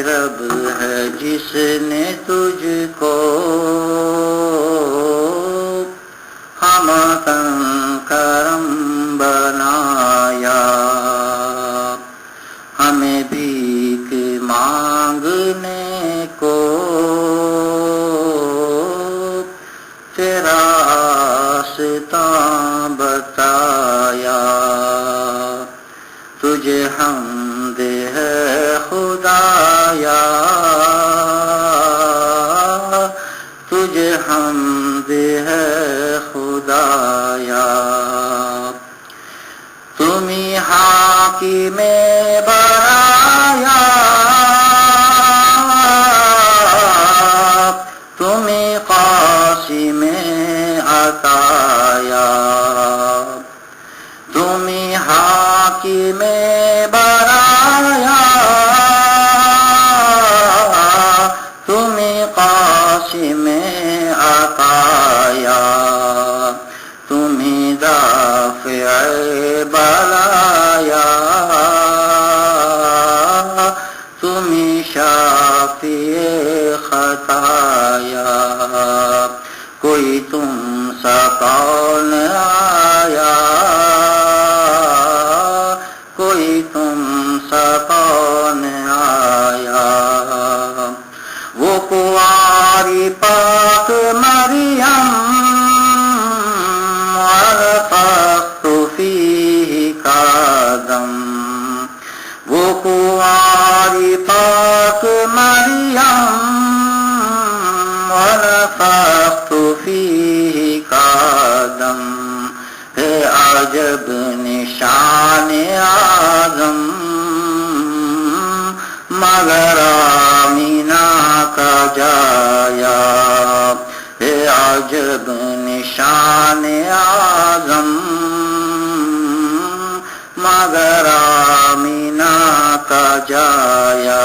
رب ہے جس نے تجھ کو ہمتن کرم بنایا، ہمیں بھیک مانگنے کو تیرا راستہ بتایا۔ تجھے حمد ہے خدایا، تجھے حمد ہے خدایا۔ تمہیں حاکم برایا، تمہیں قاسم عطایا، تمہیں حاکم برایا، تمہیں قاسم عطایا، تمہیں دافع بلایا، تمہیں شافع خطایا۔ کوئی تم سا کون آیا، کوئی تم سا کون آیا۔ وہ کنواری پاک مریم ونفخت فیہ کادم، وہ کنواری پاک مریم ونفخت فیہ کادم، ہے عجب نشان اعظم مگر آمینہ کا جایا، ہے عجب نشان اعظم مگر آمینہ کا جایا۔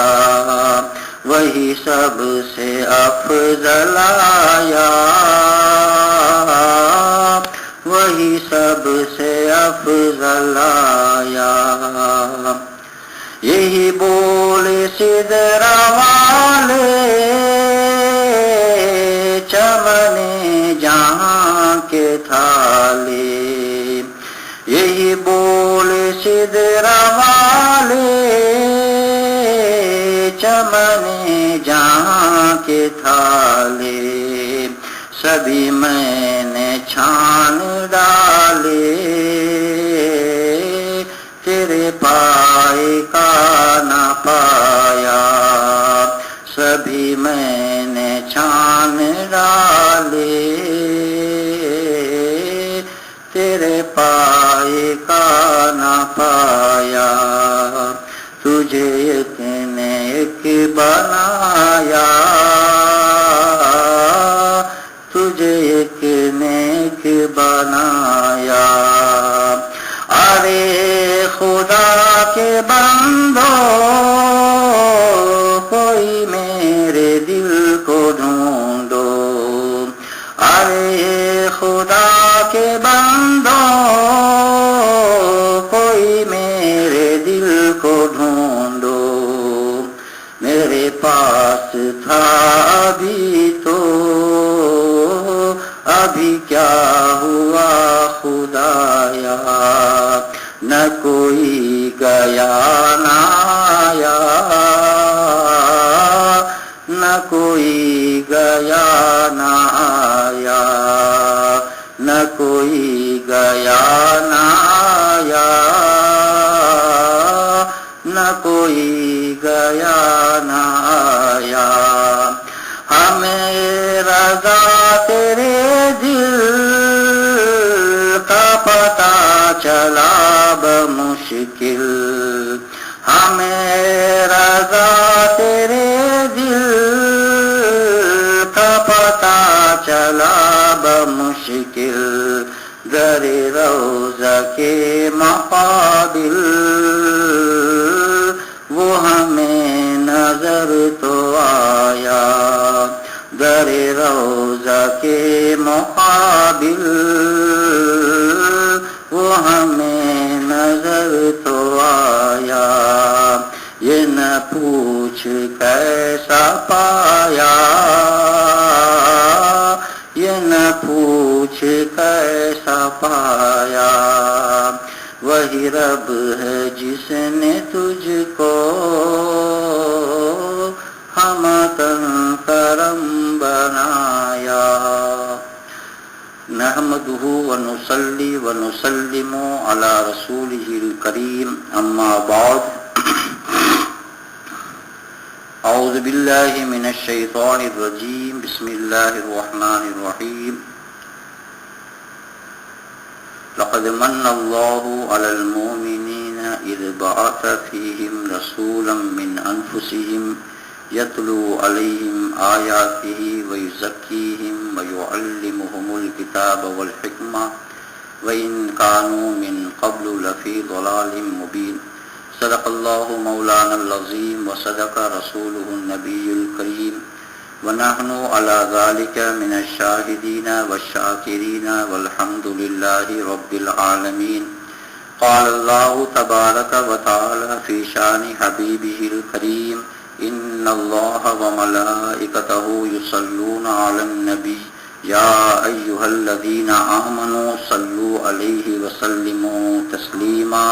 وہی سب سے افضل آیا، وہی سب سے افضل آیا۔ یہی بول سدرا والے چمن جہاں کے تھالے، یہی بول سدرا والے چمن جہاں کے تھالے، سبھی میں نے چھان ڈالے، تیرے پائے کا نہ پایا، سبھی میں نے چھان ڈالے، تیرے پائے کا نہ پایا۔ تجھے ایک نے ایک بنایا، تجھے ایک نے ایک بنایا۔ ارے خدا کے بندو، کوئی میرے دل کو ڈھونڈو، ارے خدا کے بندو، کوئی میرے دل کو ڈھونڈو۔ میرے پاس تھا ابھی تو، ابھی کیا ہوا خدایا، نہ کوئی گیا نہ آیا، نہ کوئی گیا نہ آیا، نہ کوئی گیا نہ آیا، نہ کوئی گیا نہ آیا۔ ہمیں رضا تیرے دل کا پتہ چلا بمشکل، ہمیں رضا تیرے دل کا پتہ چلا بمشکل، در روضہ کے مقابل وہ ہمیں نظر تو آیا، در روضہ کے مقابل وہ ہمیں نظر تو آیا۔ یہ نہ پوچھ पूछ कैसा पाया, ये न पूछ कैसा पाया। वही रब है जिसने तुझको हम करम बनाया। नहमदुहु व नुसल्ली व नुसल्लिमु अला रसूलिहिल करीम, अम्मा बाद। औज़ु बिल्लाहि मिनश शैतानिर रजीम, बिस्मिल्लाहिर रहमानिर रहीम। लक़द मन्नल्लाहु अलल मुमिनीना इज़ बअस फ़ीहिम रसूलन मिन अनफुसिहिम यतलू अलैहिम आयातिही व युज़क्कीहिम व युअल्लिमुहुमुल किताब वल हिकमा व इन कानू मिन क़ब्लु लफ़ी ज़लालिम मुबीन। सदक़ल्लाहु मौलानल अज़ीम व सदक़ रसूलुहुन नबियुल करीम व नहनु अला ज़ालिका मिनश शाहिदीना वश्शाकिरीना वल्हम्दुलिल्लाहि रब्बिल आलमीन। क़ाल अल्लाहु तबारक व तआला फ़ी शानि हबीबिहिल करीम, इन्नल्लाह व मलाइकतहु युसल्लूना अलन नबी या अय्युहल्लज़ीना आमनू सल्लू अलैहि व सल्लिमू तस्लीमा।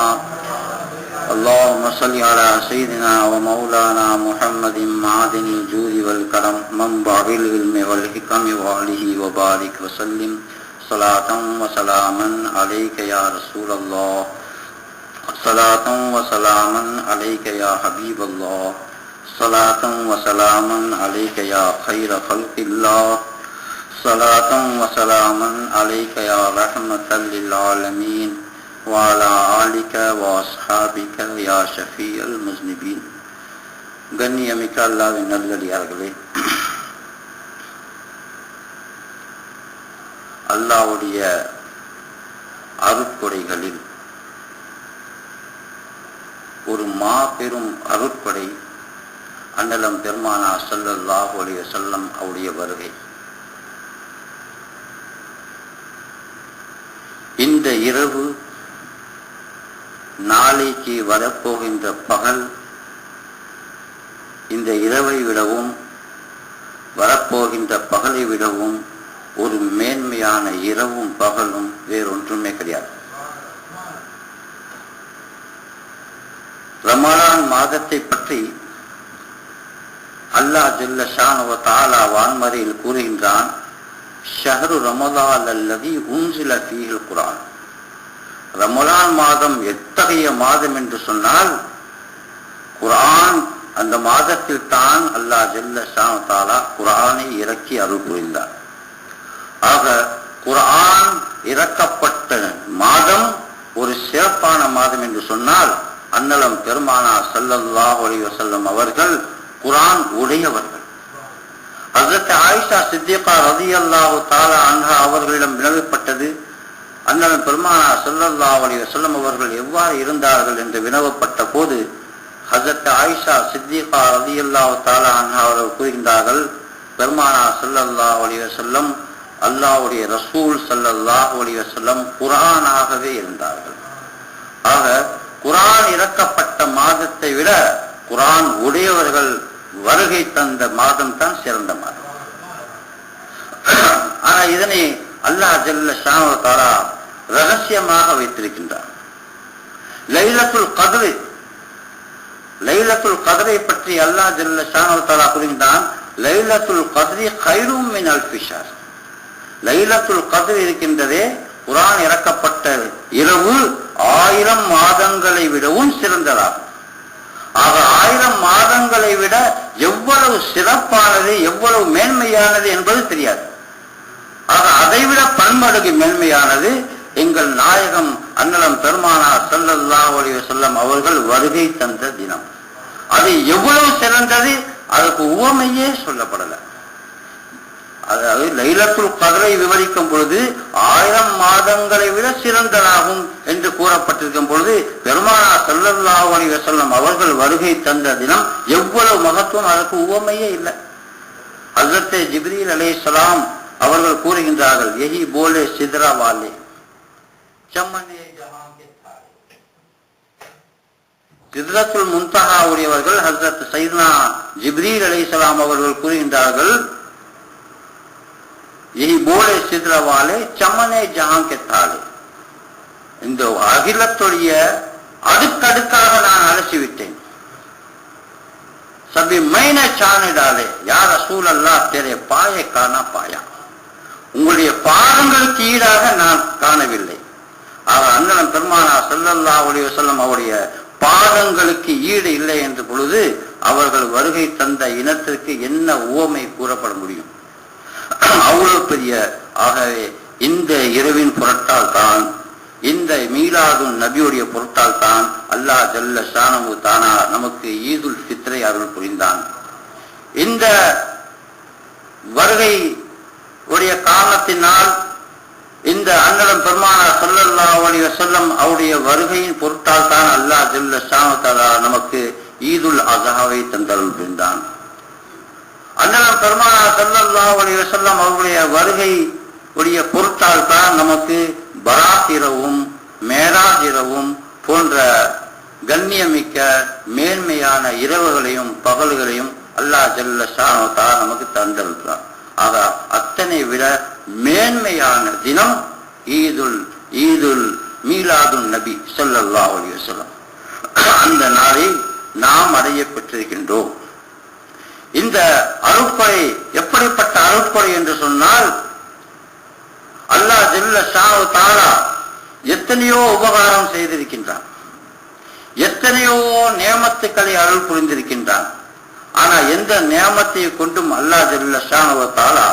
अल्लाहुम्मा सल्लि अला सय्यिदिना व मौलाना मुहम्मदिन मादिनिल जूदि वल करम मंबाइल इल्मि वल हिकमि व आलिहि व बारिक व सल्लिम सलातन व सलामन अलैका या रसूलल्लाह, सलातन व सलामन अलैका या हबीबल्लाह, सलातन व सलामन अलैका या खैर खल्क़िल्लाह, सलातन व सलामन अलैका या रहमतल लिल आलमीन व अला आलिका व अस्हाबिका या शफीअल मुज़्निबीन। கண்ணியமிக்க அல்லாஹ்வின் நல்லடியார்களே, அல்லாஹ்வுடைய அருட்கொடைகளில் ஒரு மாபெரும் அருட்கொடை அன்னலம் பெருமானா ஸல்லல்லாஹு அலைஹி வஸல்லம் அவருடைய வருகை. இந்த இரவு நாளைக்கு வரப்போகின்ற பகல் இந்த இரவை விடவும் வரப்போகின்ற பகலை விடவும் ஒரு மேன்மையான இரவும் பகலும் வேறொன்றுமே கிடையாது. ரமலான் மாதத்தை பற்றி அல்லாஹ் ஜல்ல ஷானஹு வ தஆலா வான்மறையில் கூறுகின்றான், ஷஹ்ரு ரமலான் அல்லதி உன்சில ஃபீஹில் குர்ஆன். ரமலான் மாதம் எத்தகைய மாதம் என்று சொன்னால், குர்ஆன் அந்த மாதத்தில் தான் அல்லாஹ் ஜல்ல ஷானஹு வ தஆலா குர்ஆனை இறக்கி அருள் புரிந்தார். ஆக குர்ஆன் இறக்கப்பட்ட மாதம் ஒரு சிறப்பான மாதம் என்று சொன்னால், அன்னலம் பெருமானா ஸல்லல்லாஹு அலைஹி வஸல்லம் அவர்கள் குர்ஆன் உடையவர்கள். ஹஜ்ரத் ஆயிஷா சித்திகா ரலியல்லாஹு தஆலா அன்ஹா அவர்களிடம் வினவப்பட்டது, அன்னலம் பெருமானா ஸல்லல்லாஹு அலைஹி வஸல்லம் அவர்கள் எவ்வாறு இருந்தார்கள் என்று வினவப்பட்ட போது ஹஜ்ரத் ஆயிஷா சித்திகா ரலியல்லாஹு தஆலா அன்ஹா அவர்கள் கூறுகின்றார்கள், பெருமானா ஸல்லல்லாஹு அலைஹி வஸல்லம் அல்லாஹ்வுடைய ரசூல் ஸல்லல்லாஹு அலைஹி வஸல்லம் குர்ஆனாகவே இருந்தார்கள். ஆக குர்ஆன் இறக்கப்பட்ட மாதத்தை விட குர்ஆன் உடையவர்கள் வருகை தந்த மாதம் தான் சிறந்த மாதம். ஆனா இதனை அல்லாஹ் ஜல்ல ஷானஹு வ தஆலா ரகசியமாக வைத்திருக்கின்றார். லைலத்துல் கத்ர், லைலத்துல் கத்ரை பற்றி அல்லாஹ் ஜல்ல ஷானஹு வ தஆலா கூறுகின்றான், லைலத்துல் கத்ரி கைரும் மின் அல்ஃபி ஷஹர். லைலத்துல் கத்ர் இருக்கின்றதே, குர்ஆன் இறக்கப்பட்ட இரவு 1000 மாதங்களை விடவும் சிறந்ததாகும். ஆக 1000 மாதங்களை விட எவ்வளவு சிறப்பானது, எவ்வளவு மேன்மையானது என்பது தெரியாது. ஆக அதைவிட பன்மடங்கு மேன்மையானது எங்கள் நாயகம் அன்னலம் பெருமானார் ஸல்லல்லாஹு அலைஹி வஸல்லம் அவர்கள் வருகை தந்த தினம். அது எவ்வளவு சிறந்தது, அதற்கு உவமையே சொல்லப்படல. அதாவது லைலத்துல் கத்ரை விவரிக்கும் பொழுது 1000 மாதங்களை விட சிறந்ததாகும் என்று கூறப்பட்டிருக்கும் பொழுது, பெருமானார் ஸல்லல்லாஹு அலைஹி வஸல்லம் அவர்கள் வருகை தந்த தினம் எவ்வளவு மகத்துவம், அதற்கு உவமையே இல்லை. ஹஜ்ரத் ஜிப்ரீல் அலைஹிஸ்ஸலாம் அவர்கள் கூறுகின்றார்கள், யஹி போலே சித்ரா வாலே சம்மனே ஜஹான் கே தாரே. சித்ரத்துல் முன்தஹா உடையவர்கள் ஹஜ்ரத் சையதுனா ஜிப்ரீல் அலைஹிஸ்ஸலாம் அவர்கள் கூறுகின்றார்கள், यही बोले सिद्र वाले चमने जहां के ताले, இந்த அகிலத்துடைய அடுக்கடுக்காக நான் அலசிவிட்டேன். சபி மைன சாணி டாலே யா ரசூல் அல்லாஹ் தெரே பாயே காணா பாயா, உங்களுடைய பாதங்களுக்கு ஈடாக நான் காணவில்லை. ஆக அண்ணன் பெருமானா ஸல்லல்லாஹு அலைஹி வஸல்லம் அவருடைய பாதங்களுக்கு ஈடு இல்லை என்ற பொழுது அவர்கள் வருகை தந்த இனத்திற்கு என்ன உவமை கூறப்பட முடியும்? அவ்வளவு பெரிய. ஆகவே இந்த இரவின் பொருட்டால் தான், இந்த மீலாது நபியுடைய பொருட்டால் தான் அல்லாஹ் ஜல்ல ஷானஹு தஆலா நமக்கு ஈதுல் ஃபித்ரை அருள் புரிந்தான். இந்த வருகை உடைய காரணத்தினால் இந்த அன்னலம் பெருமானார் ஸல்லல்லாஹு அலைஹி வஸல்லம் அவருடைய வருகையின் பொருட்டால் தான் அல்லாஹ் ஜல்ல ஷானஹு தஆலா நமக்கு ஈதுல் அஸஹாவை தந்தருள் புரிந்தான். அன்னலம் பெருமானார் ஸல்லல்லாஹு அலைஹி வஸல்லம் அவருடைய வருகை உடைய பொருட்டால் தான் நமக்கு பராத் இரவும் மேராஜ் இரவும் போன்ற கண்ணியமிக்க மேன்மையான இரவுகளையும் பகல்களையும் அல்லாஹ் ஜல்ல ஷானஹு தஆலா நமக்கு தந்தருள்கிறார். ஆக அத்தனை விட மேன்மையான தினம் ஈதுல் மீலாதுன் நபி ஸல்லல்லாஹு அலைஹி வஸல்லம். அந்த நாளை நாம் அடைய பெற்றிருக்கின்றோம். இந்த அருட்கொடை எப்படிப்பட்ட அருட்கொடை என்று சொன்னால், அல்லாஹ் ஜல்ல ஷானஹு தஆலா எத்தனையோ உபகாரம் செய்திருக்கின்றான், எத்தனையோ நியமத்துக்களை அருள் புரிந்திருக்கின்றான். ஆனா எந்த நியமத்தை கொண்டும் அல்லாஹ் ஜல்ல ஷானஹு தஆலா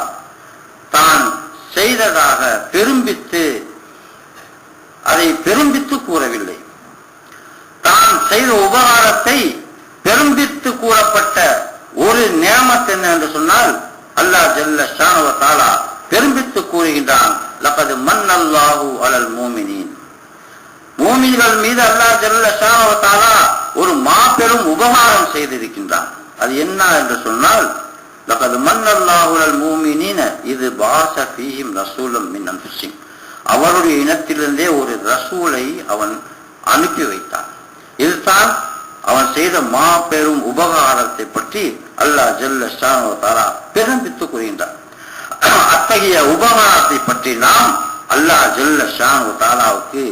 தான் செய்ததாக அதை பெரும்பித்து கூறவில்லை. தான் செய்த உபகாரத்தை பெரும்பித்து கூறப்பட்ட ஒரு நியமத் என்ன என்று சொன்னால், அல்லாஹ் ஜல்ல ஷானஹு தஆலா பெரும்பித்து கூறுகின்றான், லகத் மன்னல்லாஹு அலல் மூமினீன், மூமின்கள் மீது அல்லாஹ் ஜல்ல ஷானஹு தஆலா ஒரு மாபெரும் உபகாரம் செய்திருக்கின்றான். அது என்ன என்று சொன்னால், லகத் மன்னல்லாஹு அலல் மூமினீன இது பாஸ ஃபீஹிம் ரசூலம் மின் அன்ஃபுஸிஹிம், அவருடைய இனத்திலிருந்தே ஒரு ரசூலை அவன் அனுப்பி வைத்தான். இதுதான் அவன் செய்த மாபெரும் உபகாரத்தை பற்றி அல்லாஹ் ஜல்ல ஷானஹு தஆலா பெரும்பித்து கூறுகின்றான். அத்தகைய உபகாரத்தை பற்றி நாம் அல்லாஹ் ஜல்ல ஷானஹு தஆலாவுக்கு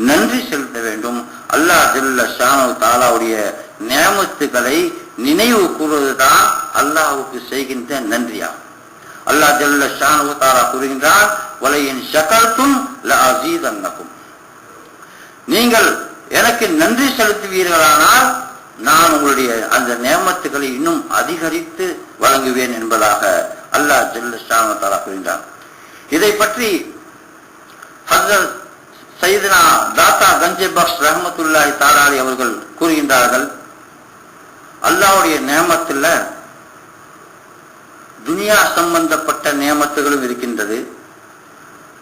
நன்றி செலுத்த வேண்டும். அல்லாஹ் ஜல்ல ஷானஹு தஆலாவுடைய நியமத்துகளை நினைவு கூறுவதுதான் அல்லாஹ்வுக்கு செய்கின்ற நன்றியாகும். அல்லாஹ் ஜல்ல ஷானஹு தஆலா கூறுகின்றான், வலையின் ஷகர்தும் லஅஸீதன்னகும், நீங்கள் எனக்கு நன்றி செலுத்துவீர்களானால் நான் உங்களுடைய அந்த நியமத்துகளை இன்னும் அதிகரித்து வழங்குவேன் என்பதாக அல்லாஹ் ஜல்ல ஷானஹு தஆலா கூறுகின்றான். இதை பற்றி ஹஜ்ரத் சையதுனா தாத்தா கஞ்சே பக்ஷ் ரஹ்மத்துல்லாஹி தஆலா அலைஹி அவர்கள் கூறுகின்றார்கள், அல்லாஹ்வுடைய நியமத்துல துனியா சம்பந்தப்பட்ட நியமத்துகளும் இருக்கின்றது,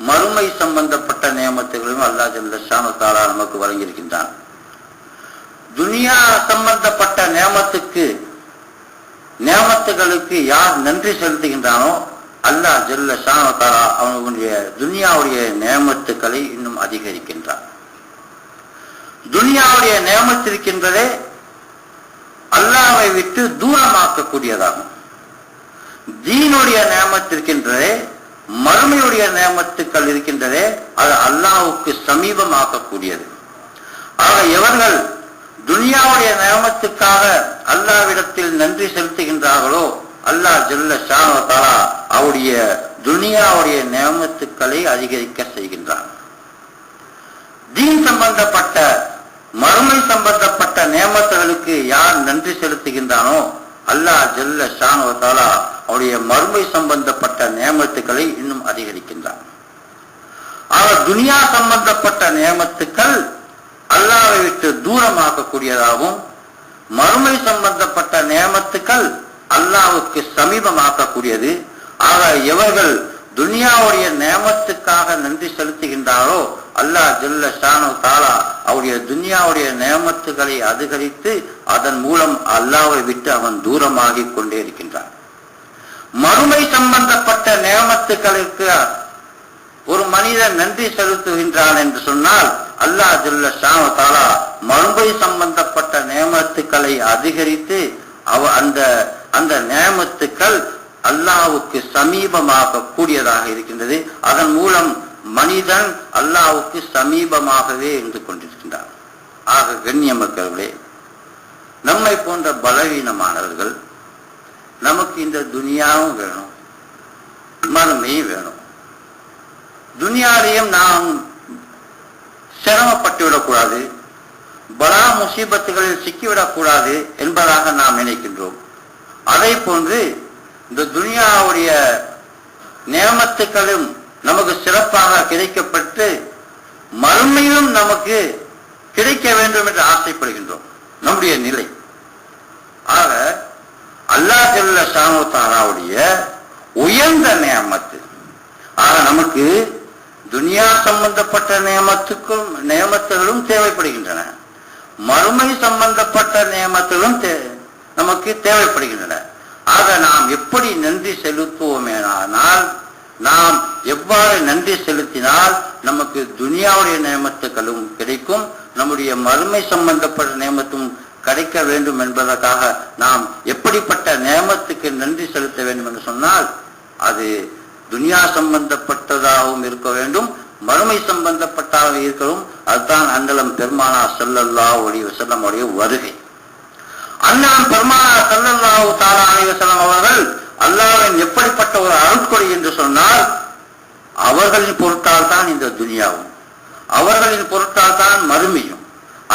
மறுமை சம்பந்தப்பட்ட நியமத்துகளும் அல்லாஹ் ஜல்ல ஷானஹு தஆலா நமக்கு வழங்கியிருக்கின்றான். துனியா சம்பந்தப்பட்ட நியமத்துகளுக்கு யார் நன்றி செலுத்துகின்றானோ அல்லாஹ் ஜல்ல ஷானஹு தஆலா அவனுடைய துனியாவுடைய நியமத்துக்களை இன்னும் அதிகரிக்கின்றான். துனியாவுடைய நியமத்திருக்கின்றதே அல்லாஹ்வை விட்டு தூரமாக்கக்கூடியதாகும். தீனுடைய நியமத்திருக்கின்றதே, மறுமையுடைய நியமத்துக்கள் இருக்கின்றதே, அது அல்லாஹ்வுக்கு சமீபமாக்கக்கூடியது. ஆக எவர்கள் துனியாவுடைய நியமத்துக்காக அல்லாஹ்விடத்தில் நன்றி செலுத்துகின்றார்களோ அல்லாஹ் ஜல்ல ஷானஹு தஆலா அவருடைய துனியாவுடைய நியமத்துக்களை அதிகரிக்க செய்கின்றான். தீன் சம்பந்தப்பட்ட மறுமை சம்பந்தப்பட்ட நியமத்துகளுக்கு யார் நன்றி செலுத்துகின்றானோ அல்லாஹ் ஜல்ல ஷானஹு தஆலா அவருடைய மறுமை சம்பந்தப்பட்ட நியமத்துக்களை இன்னும் அதிகரிக்கின்றான். ஆக துனியா சம்பந்தப்பட்ட நியமத்துக்கள் அல்லாஹ்வை விட்டு தூரமாக்கக்கூடியதாகவும், மறுமை சம்பந்தப்பட்ட நியமத்துக்கள் அல்லாஹ்வுக்கு சமீபமாக்கக்கூடியது. ஆக எவர்கள் துனியாவுடைய நியமத்துக்காக நன்றி செலுத்துகின்றாரோ அல்லாஹ் ஜல்ல ஷானஹு தஆலா அவருடைய துனியாவுடைய நியமத்துகளை அதிகரித்து அதன் மூலம் அல்லாஹ்வை விட்டு அவன் தூரமாகி கொண்டே இருக்கின்றான். மறுமை சம்பந்தப்பட்ட நியமத்துக்களுக்கு ஒரு மனிதன் நன்றி செலுத்துகின்றான் என்று சொன்னால் அல்லாஹ் ஜல்ல ஷானஹு தஆலா மறுமை சம்பந்தப்பட்ட நியம நேமத்துக்களை அதிகரித்து அந்த அந்த நேமத்துக்கள் அல்லாஹ்வுக்கு சமீபமாக கூடியதாக இருக்கின்றது. அதன் மூலம் மனிதன் அல்லாஹ்வுக்கு சமீபமாகவே இருந்து கொண்டிருக்கின்றார். ஆக கண்ணியமக்களே, நம்மை போன்ற பலவீனமானவர்கள் நமக்கு இந்த துனியாவும் வேணும், மறுமையும் வேணும். துனியாலையும் நாம் சிரமப்பட்டு விடக்கூடாது, பலா முசீபத்துகளில் சிக்கிவிடக்கூடாது என்பதாக நாம் நினைக்கின்றோம். அதை போன்று இந்த துனியாவுடைய நேமத்துக்களும் நமக்கு சிறப்பாக கிடைக்கப்பட்டு மறுமையிலும் நமக்கு கிடைக்க வேண்டும் என்று ஆசைப்படுகின்றோம். நம்முடைய நிலை ஆக அல்லாஹ் ஜல்ல ஷானு தஆலாவுடைய உயர்ந்த நேமத்து. ஆக நமக்கு துனியா சம்பந்தப்பட்ட நேமத்துகளும் தேவைப்படுகின்றன, மறுமை சம்பந்தப்பட்ட நேமத்துகளும் நமக்கு தேவைப்படுகின்றன. ஆக நாம் எப்படி நன்றி செலுத்துவோமேனால், நாம் எவ்வாறு நன்றி செலுத்தினால் நமக்கு துனியாவுடைய நேமத்துக்களும் கிடைக்கும், நம்முடைய மறுமை சம்பந்தப்பட்ட நேமத்தும் கிடைக்க வேண்டும் என்பதற்காக நாம் எப்படிப்பட்ட நேமத்துக்கு நன்றி செலுத்த வேண்டும் என்று சொன்னால், அது துனியா சம்பந்தப்பட்டதாகவும் இருக்க வேண்டும், மறுமை சம்பந்தப்பட்டதாக இருக்கவும். அதுதான் அண்ணலம் பெருமானார் ஸல்லல்லாஹு அலைஹி வஸல்லம் உடைய வருகை. அண்ணலம் பெருமானார் ஸல்லல்லாஹு தஆலா அலைஹி வஸல்லம் அவர்கள் அல்லாஹ்வின் எப்படிப்பட்ட ஒரு அருட்கொடை என்று சொன்னால், அவர்களின் பொருட்டால் தான் இந்த துனியாவும், அவர்களின் பொருட்டால் தான் மறுமையும்.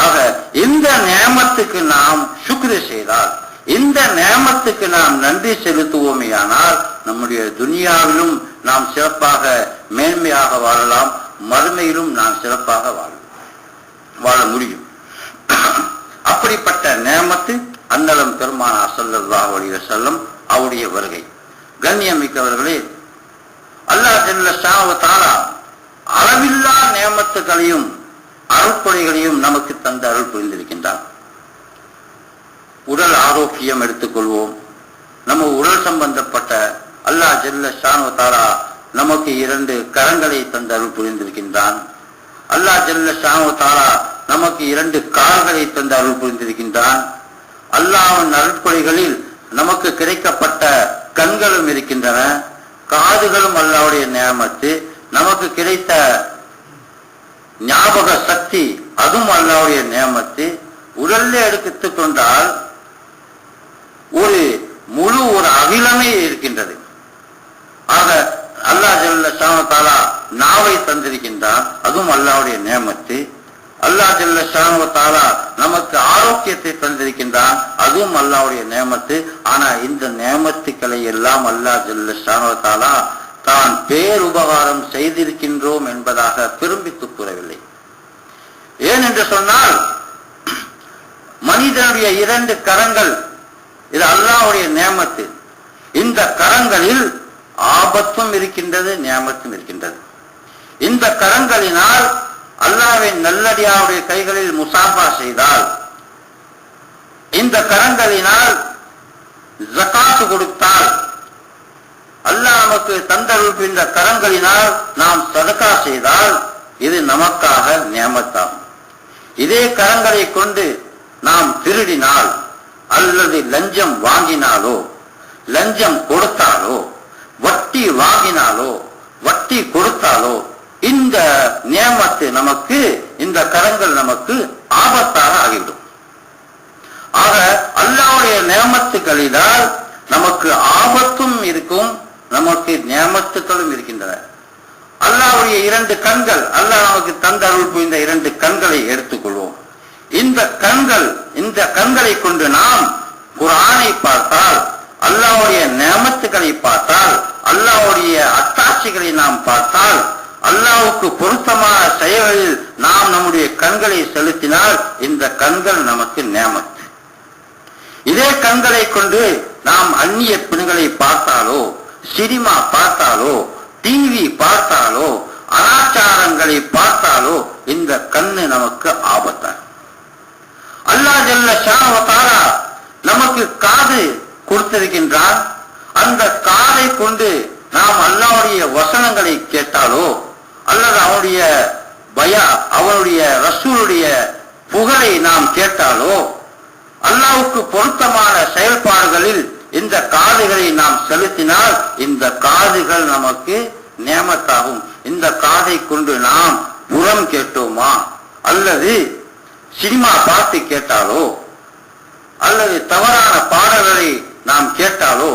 ஆக இந்த நேமத்துக்கு நாம் சுக்ரு செய்தால், இந்த நேமத்துக்கு நாம் நன்றி செலுத்துவோமேயானால், நம்முடைய துனியாவிலும் நாம் சிறப்பாக மேன்மையாக வாழலாம், மறுமையிலும் நாம் சிறப்பாக வாழ முடியும். அப்படிப்பட்ட நேமத்து அண்ணலம் பெருமானார் ஸல்லல்லாஹு அலைஹி வஸல்லம் அவருடைய வருகை. கண்ணியமிக்கவர்களே, அல்லாஹ் ஜல்ல ஷானஹு தஆலா அளவில்லா நேமத்துகளையும் அருட்கொடைகளையும் நமக்கு தந்த அருள் புரிந்திருக்கின்றார். உடல் ஆரோக்கியம் எடுத்துக்கொள்வோம். நம்ம உடல் சம்பந்தப்பட்ட அல்லாஹ் ஜல்ல ஷானஹு தஆலா நமக்கு 2 கரங்களை தந்த அருள் புரிந்திருக்கின்றான். அல்லாஹ் ஜல்ல ஷானஹு தஆலா நமக்கு 2 கால்களை தந்த அருள் புரிந்திருக்கின்றான். அல்லாஹ்வின் அருட்கொடைகளில் நமக்கு கிடைக்கப்பட்ட கண்களும் இருக்கின்றன, காதுகளும் அல்லாஹ்வுடைய நியமத்து. நமக்கு கிடைத்த ஞாபக சக்தி, அதுவும் அல்லாஹ்வுடைய நியமத்து. உடல்ல எடுத்துக் கொண்டால் ஒரு முழு ஒரு அகிலமே இருக்கின்றது. ஆக அல்லாஹ் ஜல்ல ஷானஹு தஆலா நாவை தந்திருக்கின்றான், அதுவும் அல்லாஹ்வுடைய நியமத்து. அல்லாஹ் ஜல்ல ஷானஹு தஆலா நமக்கு ஆரோக்கியத்தை தந்திருக்கின்றான், அதுவும் அல்லாஹ்வுடைய நியமத்து. ஆனா இந்த நியமத்துக்களை எல்லாம் அல்லாஹ் ஜல்ல ஷானஹு தஆலா தான் பேருபகாரம் செய்திருக்கின்றோம் என்பதாக பெருமித்து கூறவில்லை. ஏன் என்று சொன்னால், மனிதனுடைய 2 கரங்கள் இது அல்லாஹ்வுடைய நியமத்து. இந்த கரங்களில் ஆபத்தும் இருக்கின்றது, நியமத்தும் இருக்கின்றது. இந்த கரங்களினால் அல்லாஹ்வின் நல்லடியாருடைய கைகளில் முசாஃபா செய்தால், இந்த கரங்களினால் ஜகாத் கொடுத்தால், அல்லாஹ் நமக்கு தந்தருள் இந்த கரங்களினால் நாம் சதகா செய்தால், இது நமக்காக நியமத்தாகும். இதே கரங்களை கொண்டு நாம் திருடினால் அல்லது லஞ்சம் வாங்கினாலோ, லஞ்சம் கொடுத்தாலோ, வட்டி வாங்கினாலோ, வட்டி கொடுத்தாலோ, இந்த நியமத்து நமக்கு, இந்த கரங்கள் நமக்கு ஆபத்தாக ஆகிவிடும். ஆக அல்லாஹ்வுடைய நியமத்துகளினால் நமக்கு ஆபத்தும் இருக்கும், நமக்கு நியமத்துகளும் இருக்கின்றன. அல்லாஹ்வுடைய 2 கண்கள், அல்லாஹ் நமக்கு தந்த அருள் புரிந்த 2 கண்களை எடுத்துக்கொள்வோம். இந்த கண்களை கொண்டு நாம் குர்ஆனை பார்த்தால், அல்லாஹ்வுடைய நியமத்துகளை பார்த்தால், அல்லாஹ்வுடைய அத்தாட்சிகளை நாம் பார்த்தால், அல்லாஹ்வுக்கு பொருத்தமான செயல்களில் நாம் நம்முடைய கண்களை செலுத்தினால், இந்த கண்கள் நமக்கு நியமத்து. இதே கண்களை கொண்டு நாம் அந்நிய பெண்களை பார்த்தாலோ, சினிமா பார்த்தாலோ, டிவி பார்த்தாலோ, அனாச்சாரங்களை பார்த்தாலோ, இந்த கண்ணு நமக்கு ஆபத்தான். அல்லாஹ் ஜல்ல ஷானஹு தஆலா நமக்கு காது கொடுத்திருக்கின்றான். அந்த காதை கொண்டு நாம் அல்லாஹ்வுடைய வசனங்களை கேட்டாலோ, அல்லது அவனுடைய ரசூலுடைய புகழை நாம் கேட்டாலோ, அல்லாஹ்வுக்கு பொருத்தமான செயல்பாடுகளில் இந்த காதுகளை நாம் செலுத்தினால் இந்த காதுகள் நமக்கு நியமத்தாகும். இந்த காதை கொண்டு நாம் புறம் கேட்டோமா, அல்லது சினிமா பார்த்து கேட்டாலோ, அல்லது தவறான பாடல்களை நாம் கேட்டாலோ,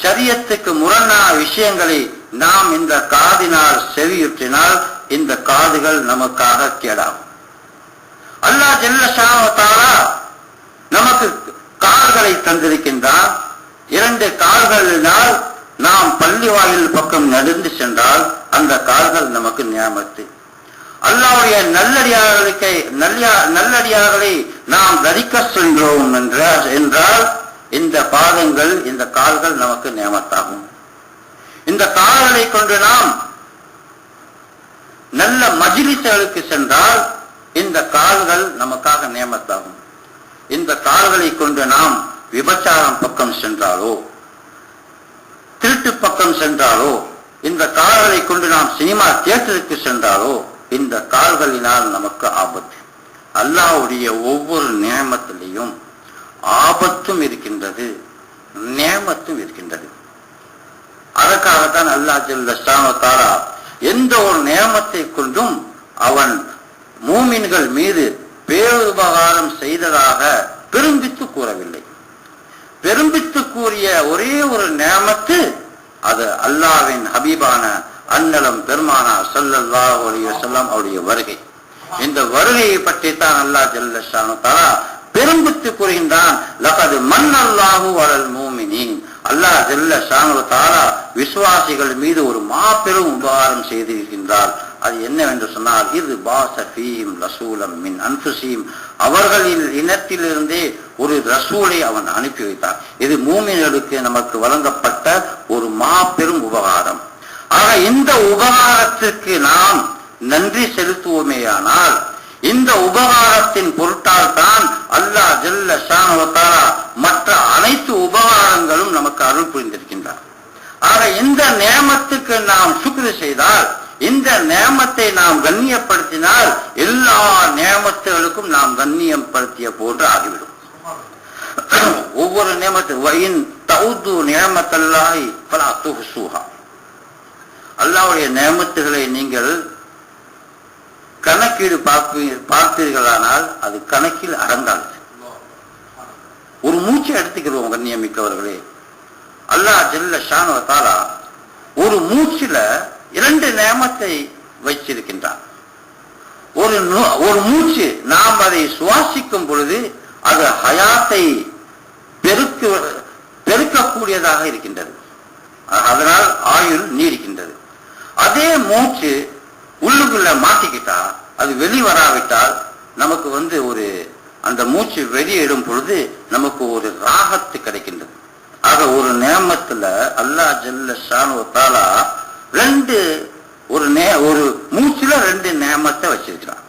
ஷரியத்துக்கு முரணான விஷயங்களை நாம் இந்த காதினால் செவியுற்றினால் இந்த காதுகள் நமக்காக கேடாகும். அல்லாஹ் ஜல்ல ஷானஹு வ தஆலா நமக்கு கால்களை தந்திருக்கின்றான். 2 கால்களினால் நாம் பள்ளி வாயில் பக்கம் நடந்து சென்றால் அந்த கால்கள் நமக்கு நியமத்து. அல்லாஹ்வுடைய நல்லடியார்களை நாம் தரிக்க சென்றோம் என்றால் இந்த பாதங்கள், இந்த கால்கள் நமக்கு நியமத்தாகும். இந்த கால்களை கொண்டு நாம் நல்ல மஜ்லிஸ்களுக்கு சென்றால் இந்த கால்கள் நமக்காக நியமத்தாகும். இந்த கால்களை கொண்டு நாம் விபச்சாரம் பக்கம் சென்றாலோ, திருட்டு பக்கம் சென்றாலோ, இந்த கால்களை கொண்டு நாம் சினிமா தியேட்டருக்கு சென்றாலோ இந்த கால்களினால் நமக்கு ஆபத்து. அல்லாஹ்வுடைய ஒவ்வொரு நியமத்திலையும் ஆபத்தும் இருக்கின்றது, நியமத்தும் இருக்கின்றது. அதற்காகத்தான் அல்லாஹ் ஜல்ல ஷானஹு வ தஆலா எந்த ஒரு நியமத்தை கொண்டும் அவன் மூமின்கள் மீது பேருபகாரம் செய்ததாக பெரும்பித்து கூறவில்லை. பெரும்பித்து கூறிய ஒரே ஒரு நியமத்து அது அல்லாஹ்வின் ஹபீபான அன்னலம் பெருமானா ஸல்லல்லாஹு அலைஹி வஸல்லம் அவருடைய வருகை. இந்த வருகையை பற்றி தான் அல்லாஹ் ஜல்ல ஷானஹு வ தஆலா பெரும்பித்து கூறுகின்றான். லகத் மன்னல்லாஹு அலல் மூமினீன். அல்லாஹ் ஜல்ல ஷானஹு வ தஆலா விசுவாசிகள் மீது ஒரு மாபெரும் உபகாரம் செய்திருக்கின்றார். அது என்னவென்று சொன்னால், இது பாஸஃபீம் ரசூலம் மின் அன்ஃபுஸிஹிம், அவர்களின் இனத்திலிருந்தே ஒரு ரசூலை அவன் அனுப்பி வைத்தார். இது மூமின்களுக்கு நமக்கு வழங்கப்பட்ட ஒரு மாபெரும் உபகாரம். ஆக இந்த உபகாரத்திற்கு நாம் நன்றி செலுத்துவோமேயானால், இந்த உபகாரத்தின் பொருட்டால் தான் அல்லாஹ் ஜல்ல ஷானஹு வ தஆலா மற்ற அனைத்து உபகாரங்களும் நமக்கு அருள் புரிந்திருக்கின்றார். ஆக இந்த நியமத்துக்கு நாம் சுக்ர் செய்தால், இந்த நியமத்தை நாம் கண்ணியப்படுத்தினால் எல்லா நியமத்துகளுக்கும் நாம் கண்ணியப்படுத்திய போன்று ஆகிவிடும். ஒவ்வொரு நியமத்தின் தௌது நியமத்தல்லாஹி ஃபலா துஹ்ஸூஹா. அல்லாஹ்வுடைய நியமத்துகளை நீங்கள் கணக்கீடு பார்த்தீர்களானால் அது கணக்கில் அடங்காது. ஒரு மூச்சை எடுத்துக்கிறோம் கண்ணியமிக்கவர்களே. அல்லாஹ் ஜல்ல ஷானஹு வ தஆலா ஒரு மூச்சில 2 நியமத்தை வைச்சிருக்கின்றான். ஒரு மூச்சு நாம் அதை சுவாசிக்கும் பொழுது அது ஹயாத்தை பெருக்கக்கூடியதாக இருக்கின்றது. அதனால் ஆயுள் நீடிக்கின்றது. அதே மூச்சு உள்ளுக்குள்ள மாட்டிக்கிட்டா, அது வெளிவராவிட்டால் நமக்கு ஒரு அந்த மூச்சு வெளியிடும் பொழுது நமக்கு ஒரு ராகத்து கிடைக்கின்றது. ஆக ஒரு நியமத்துல அல்லாஹ் ஜல்ல ஷானஹு வ தஆலா ஒரு மூச்சுல 2 நியமத்தை வச்சிருக்கிறார்.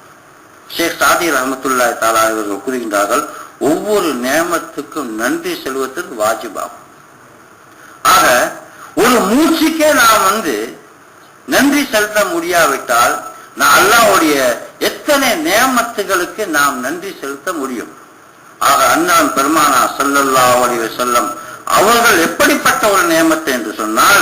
ஷேக் சாதி ரஹ்மத்துல்லாஹி தஆலா அவர்கள் கூறுகின்றார்கள், ஒவ்வொரு நியமத்துக்கும் நன்றி செலுத்துவது வாஜிபாகும். ஆக ஒரு மூச்சுக்கே நாம் நன்றி செலுத்த முடியாவிட்டால் நான் அல்லாஹ்வுடைய எத்தனை நியமத்துகளுக்கு நாம் நன்றி செலுத்த முடியும்? ஆக அண்ணன் பெருமானா ஸல்லல்லாஹு அலைஹி வஸல்லம் அவர்கள் எப்படிப்பட்ட ஒரு நியமத்தை என்று சொன்னால்,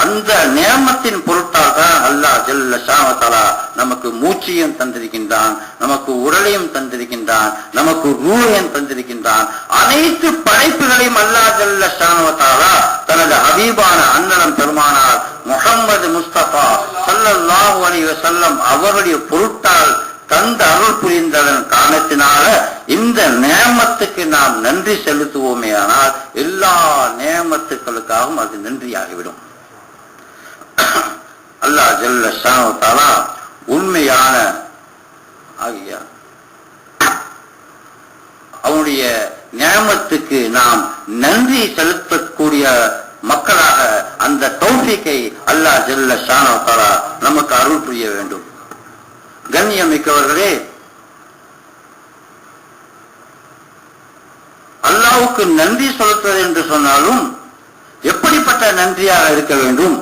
அந்த நியமத்தின் பொருட்டால் தான் அல்லாஹ் ஜல்ல ஷானஹு வ தஆலா நமக்கு மூச்சையும் தந்திருக்கின்றான், நமக்கு உடலையும் தந்திருக்கின்றான், நமக்கு ரூஹையும் தந்திருக்கின்றான். அனைத்து படைப்புகளையும் அல்லாஹ் ஜல்ல ஷானஹு வ தஆலா தனது ஹபீபான அன்னலம் பெருமானார் முஹம்மது முஸ்தபா ஸல்லல்லாஹு அலைஹி வஸல்லம் அவருடைய பொருட்டால் தந்த அருள் புரிந்ததன் காரணத்தினால இந்த நியமத்துக்கு நாம் நன்றி செலுத்துவோமே ஆனால் எல்லா நியமத்துக்களுக்காகவும் அது நன்றியாகிவிடும். அல்லாஹ் ஜல்ல ஷானஹு வ தஆலா உண்மையான அவனுடைய நியமத்துக்கு நாம் நன்றி செலுத்தக்கூடிய மக்களாக அந்த தௌஃபீக்கை அல்லாஹ் ஜல்ல ஷானஹு வ தஆலா நமக்கு அருள் புரிய வேண்டும். கண்ணியமிக்கவர்களே, அல்லாஹ்வுக்கு நன்றி செலுத்துவது என்று சொன்னாலும் எப்படிப்பட்ட நன்றியாக இருக்க வேண்டும்?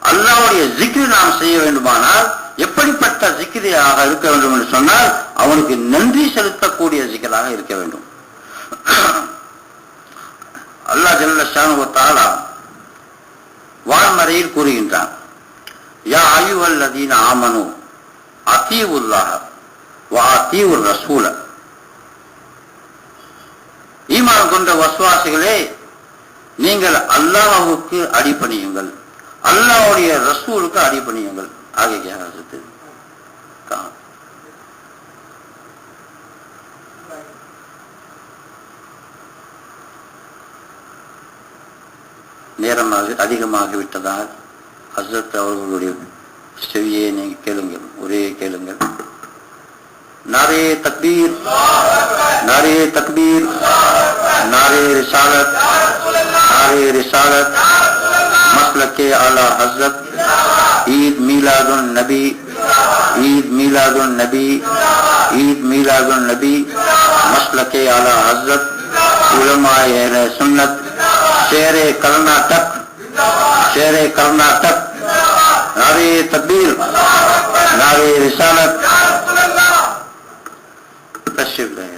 அல்லாஹ்வுடைய ஜிக்ர் நாம் செய்ய வேண்டுமானால் எப்படிப்பட்ட ஜிக்ரியாக இருக்க வேண்டும் என்று சொன்னால் அவனுக்கு நன்றி செலுத்தக்கூடிய ஜிக்ராக இருக்க வேண்டும். அல்லாஹ் ஜல்ல ஷானஹு வ தஆலா வான்மறையில் கூறுகின்றான், யா அய்யுஹல்லதீன ஆமனு அத்தீஉல்லாஹ வ அத்தீஉர் ரசூல. ஈமான் கொண்ட வஸ்வாசிகளே, நீங்கள் அல்லாஹ்வுக்கு அடிபணியுங்கள், அல்லாஹ்வுடைய ரசூலுக்கு அடிபணியுங்கள். ஆगे क्या कर सकते कहा நேரம் அதிகமாகிவிட்டதால் ஹஸ்ரத் அவர்களுடைய செவியை நீங்கள் கேளுங்கள், ஒரே கேளுங்கள். नारे तकबीर, नारे तकबीर, नारे रिसालत, नारे रिसालत, मसलके आला हजरत, ईद मीलादुन नबी, ईद मीलादुन नबी, ईद नारियतुन नबी मसलके आला हजरत उलमाए अहले सुन्नत शेरे कर्नाटक नारे तकबीर नारे रिसालत तशरीफ लाए।